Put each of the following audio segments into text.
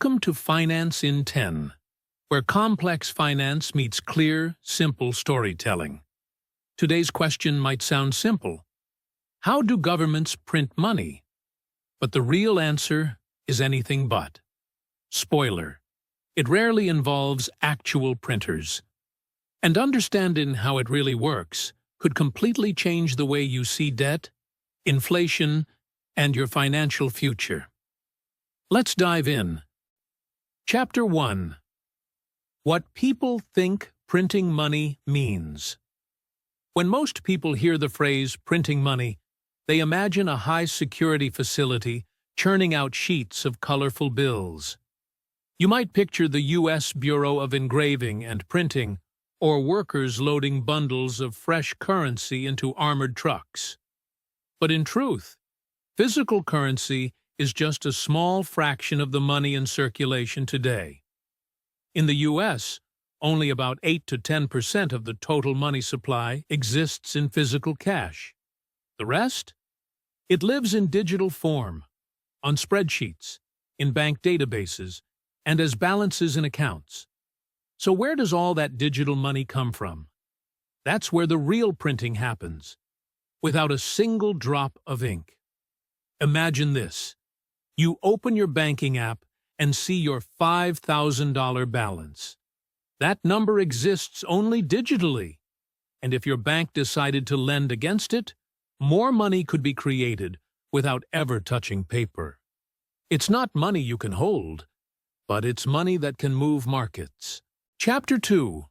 Welcome to Finance in 10, where complex finance meets clear, simple storytelling. Today's question might sound simple. How do governments print money? But the real answer is anything but. Spoiler: it rarely involves actual printers. And understanding how it really works could completely change the way you see debt, inflation, and your financial future. Let's dive in. Chapter 1. What people think printing money means. When most people hear the phrase printing money, they imagine a high-security facility churning out sheets of colorful bills. You might picture the U.S. Bureau of Engraving and Printing, or workers loading bundles of fresh currency into armored trucks. But in truth, physical currency is just a small fraction of the money in circulation today. In the U.S., only about 8 to 10% of the total money supply exists in physical cash. The rest? It lives in digital form, on spreadsheets, in bank databases, and as balances in accounts. So where does all that digital money come from? That's where the real printing happens, without a single drop of ink. Imagine this. You open your banking app and see your $5,000 balance. That number exists only digitally, and if your bank decided to lend against it, more money could be created without ever touching paper. It's not money you can hold, but it's money that can move markets. Chapter 2.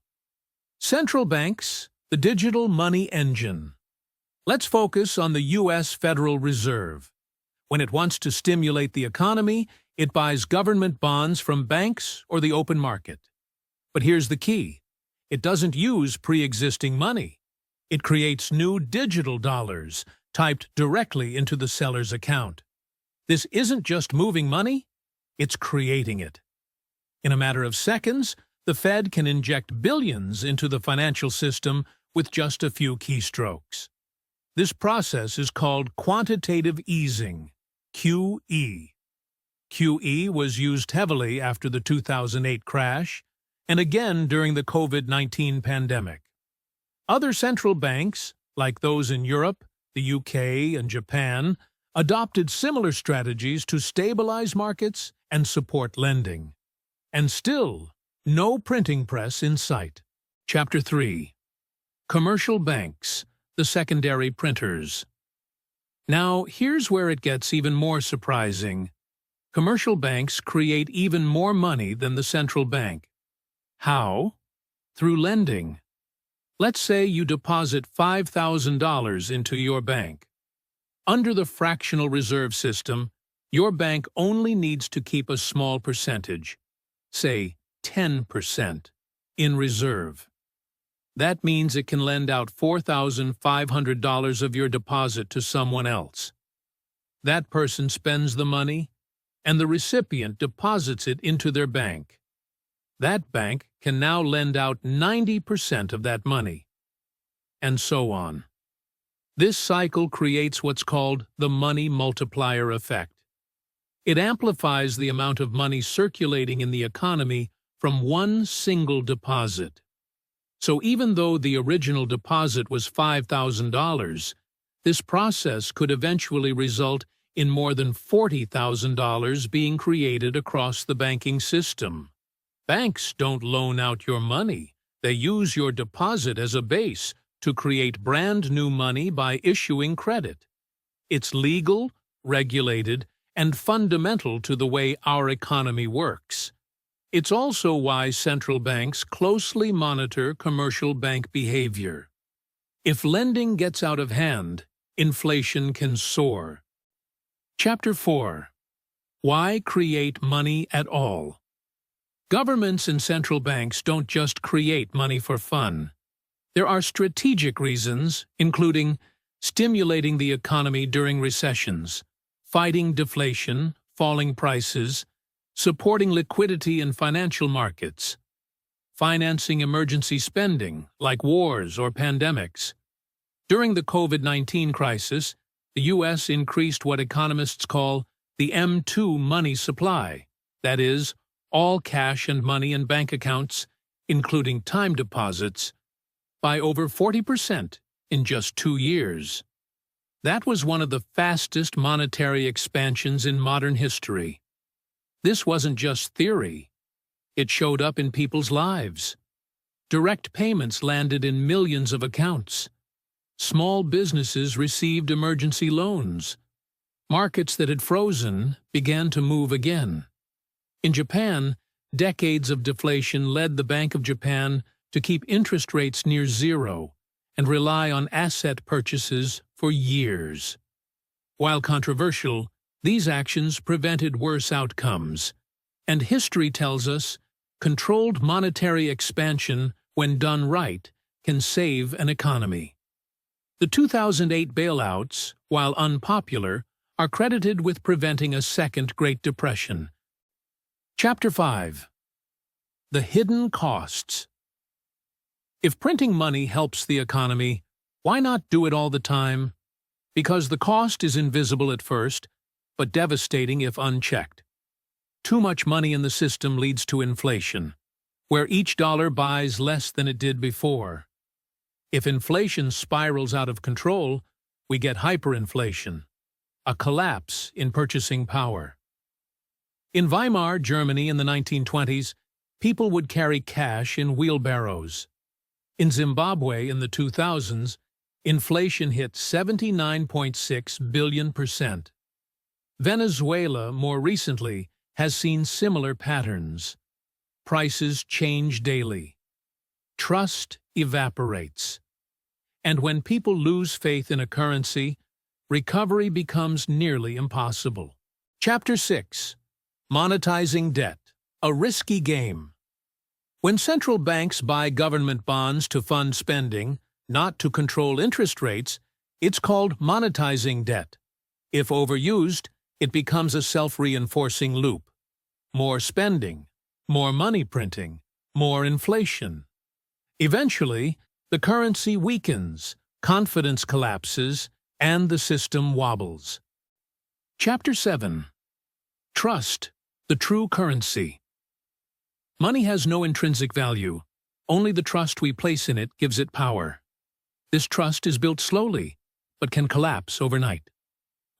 Central Banks, the Digital Money Engine. Let's focus on the U.S. Federal Reserve. When it wants to stimulate the economy, it buys government bonds from banks or the open market. But here's the key. It doesn't use pre-existing money. It creates new digital dollars, typed directly into the seller's account. This isn't just moving money, it's creating it. In a matter of seconds, the Fed can inject billions into the financial system with just a few keystrokes. This process is called quantitative easing, QE. QE was used heavily after the 2008 crash and again during the COVID-19 pandemic. Other central banks, like those in Europe, the UK, and Japan, adopted similar strategies to stabilize markets and support lending. And still, no printing press in sight. Chapter 3. Commercial banks, the secondary printers. Now, here's where it gets even more surprising. Commercial banks create even more money than the central bank. How? Through lending. Let's say you deposit $5,000 into your bank. Under the fractional reserve system, your bank only needs to keep a small percentage, say 10%, in reserve. That means it can lend out $4,500 of your deposit to someone else. That person spends the money, and the recipient deposits it into their bank. That bank can now lend out 90% of that money, and so on. This cycle creates what's called the money multiplier effect. It amplifies the amount of money circulating in the economy from one single deposit. So even though the original deposit was $5,000, this process could eventually result in more than $40,000 being created across the banking system. Banks don't loan out your money. They use your deposit as a base to create brand new money by issuing credit. It's legal, regulated, and fundamental to the way our economy works. It's also why central banks closely monitor commercial bank behavior. If lending gets out of hand, inflation can soar. Chapter 4. Why create money at all? Governments and central banks don't just create money for fun. There are strategic reasons, including stimulating the economy during recessions, fighting deflation, falling prices, supporting liquidity in financial markets, financing emergency spending like wars or pandemics. During the COVID-19 crisis, the U.S. increased what economists call the M2 money supply, that is, all cash and money in bank accounts, including time deposits, by over 40% in just 2 years. That was one of the fastest monetary expansions in modern history. This wasn't just theory. It showed up in people's lives. Direct payments landed in millions of accounts. Small businesses received emergency loans. Markets that had frozen began to move again. In Japan, decades of deflation led the Bank of Japan to keep interest rates near zero and rely on asset purchases for years. While controversial, these actions prevented worse outcomes, and history tells us controlled monetary expansion, when done right, can save an economy. The 2008 bailouts, while unpopular, are credited with preventing a second Great Depression. Chapter 5. The Hidden Costs. If printing money helps the economy, why not do it all the time? Because the cost is invisible at first, but devastating if unchecked. Too much money in the system leads to inflation, where each dollar buys less than it did before. If inflation spirals out of control, we get hyperinflation, a collapse in purchasing power. In Weimar, Germany in the 1920s, people would carry cash in wheelbarrows. In Zimbabwe in the 2000s, inflation hit 79.6 billion%. Venezuela, more recently, has seen similar patterns. Prices change daily. Trust evaporates. And when people lose faith in a currency, recovery becomes nearly impossible. Chapter 6. Monetizing Debt, a Risky Game. When central banks buy government bonds to fund spending, not to control interest rates, it's called monetizing debt. If overused, it becomes a self-reinforcing loop. More spending, more money printing, more inflation. Eventually, the currency weakens, confidence collapses, and the system wobbles. Chapter 7. Trust, the True Currency. Money has no intrinsic value. Only the trust we place in it gives it power. This trust is built slowly, but can collapse overnight.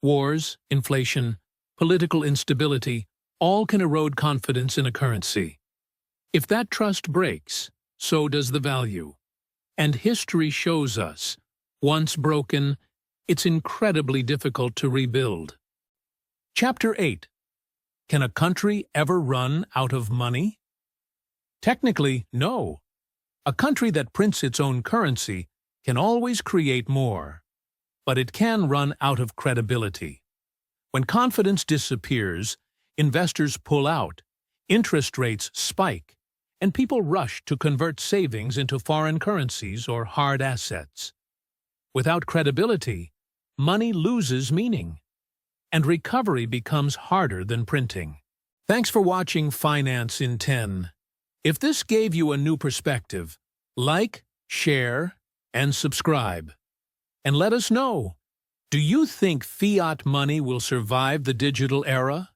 Wars, inflation, political instability, all can erode confidence in a currency. If that trust breaks, so does the value. And history shows us, once broken, it's incredibly difficult to rebuild. Chapter 8. Can a country ever run out of money? Technically, no. A country that prints its own currency can always create more, but it can run out of credibility. When confidence disappears, investors pull out, interest rates spike, and people rush to convert savings into foreign currencies or hard assets. Without credibility, money loses meaning, and recovery becomes harder than printing. Thanks for watching Finance in 10. If this gave you a new perspective, like, share, and subscribe. And let us know, do you think fiat money will survive the digital era?